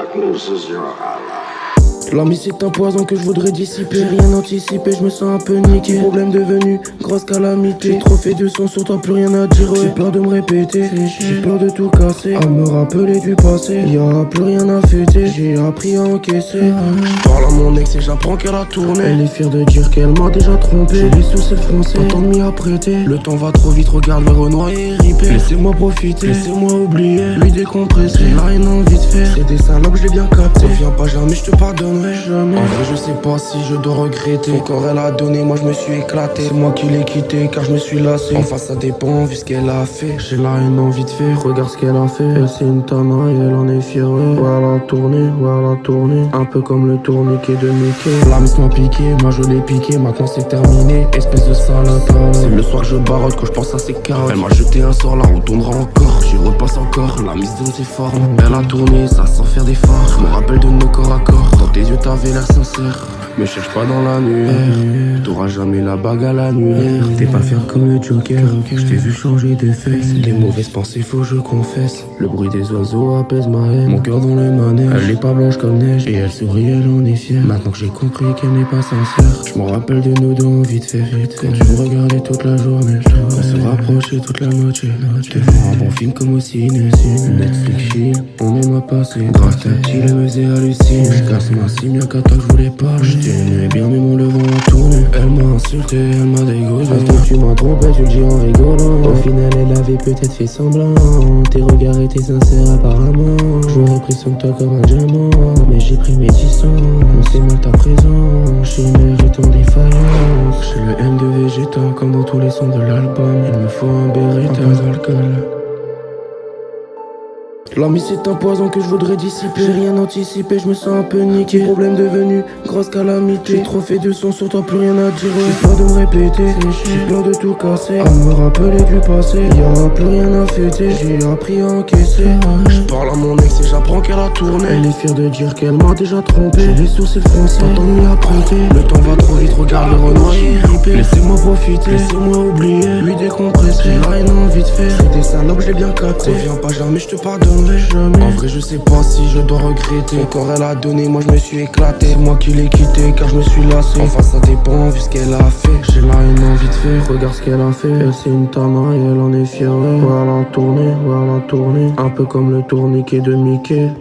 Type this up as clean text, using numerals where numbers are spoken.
darkness is your ally. L'ami c'est un poison que je voudrais dissiper. J'ai rien anticipé, je me sens un peu niqué. Problème devenu grosse calamité. J'ai trop fait de son sur toi, plus rien à dire. J'ai peur de me répéter, j'ai peur de tout casser. À me rappeler du passé, y'aura plus rien à fêter. J'ai appris à encaisser. Parle à mon ex et j'apprends qu'elle a tourné. Elle est fière de dire qu'elle m'a déjà trompé. J'ai les sous c'est le français, pas tant de m'y apprêter. Le temps va trop vite, regarde le Renoir et ripé. Laissez-moi profiter, laissez-moi oublier. Lui décompresser, là une envie de faire. C'est des salopes, je l'ai bien capté. Reviens pas jamais, je te pardonnerai jamais. En vrai je sais pas si je dois regretter. Son corps elle a donné, moi je me suis éclaté. C'est moi qui l'ai quitté car je me suis lassé. Enfin ça dépend vu ce qu'elle a fait. J'ai là une envie de faire, regarde ce qu'elle a fait. Elle c'est une tana et elle en est fière. Voilà tourner, voilà tourner. Un peu comme le tourniquet de Mickey. La miss m'a piqué, moi je l'ai piqué. Maintenant c'est terminé, espèce de salope. C'est le soir que je barotte quand je pense à ses carottes. Elle m'a jeté un sort, là on tournera encore. J'y repasse encore, la miss donne ses formes. Elle a tourné, ça sans faire d'effort. Je me rappelle de nos corps à corps. Dans tes yeux t'avais l'air sincère. Me cherche pas dans l'annuaire, t'auras jamais la bague à l'annulaire. T'es pas fier comme le Joker, je t'ai vu changer de face. Les mauvaises pensées faut je confesse. Le bruit des oiseaux apaise ma haine. Mon cœur dans le manège, elle est pas blanche comme neige. Et elle sourit, elle en est fière. Maintenant que j'ai compris qu'elle n'est pas sincère, je me rappelle de nos dents vite fait vite. Quand tu me regardais toute la journée, on se rapprochait toute la moitié. Devant un bon film comme au ciné. Netflix chill, on est ma passé. Grâce tactile, elle me faisait halluciner. Je casse ma cime, y'a qu'à toi que je voulais parler. J'aimais bien mais mon levant a tourné. Elle m'a insulté, elle m'a dégoûté. Parce que tu m'as trompé, tu le dis en rigolant. Au final elle avait peut-être fait semblant. Tes regards étaient sincères apparemment. J'aurais pris soin de toi comme un diamant. Mais j'ai pris mes 10 ans. On sait mal ta présence. Chez mes en défaillance. J'ai le M de végétal comme dans tous les sons de l'album. Il me faut un Beretta, un peu d'alcool. L'ami c'est un poison que je voudrais dissiper. J'ai rien anticipé, je me sens un peu niqué. Problème devenu grosse calamité. J'ai trop fait de son sur toi, plus rien à dire. J'ai peur de me répéter, j'ai peur de tout casser. À me rappeler du passé, y'aura plus rien à fêter. J'ai appris à encaisser. Je parle à mon ex et j'apprends qu'elle a tourné. Elle est fière de dire qu'elle m'a déjà trompé. J'ai les sourcils français, pas tant de m'y apprêter. Le temps va trop vite, regarde le Renoir et ripé. Laissez-moi profiter, laissez-moi oublier. Lui décompresser, j'ai là une envie de faire. C'est des salopes, je l'ai bien capté. Reviens pas jamais, je te pardonne. Jamais. En vrai je sais pas si je dois regretter. Son corps elle a donné, moi je me suis éclaté. C'est moi qui l'ai quitté car je me suis lassé. Enfin ça dépend vu ce qu'elle a fait. J'ai là une envie de faire, regarde ce qu'elle a fait. Elle c'est une tana et elle en est fière. Voilà tourner, un peu comme le tourniquet de Mickey.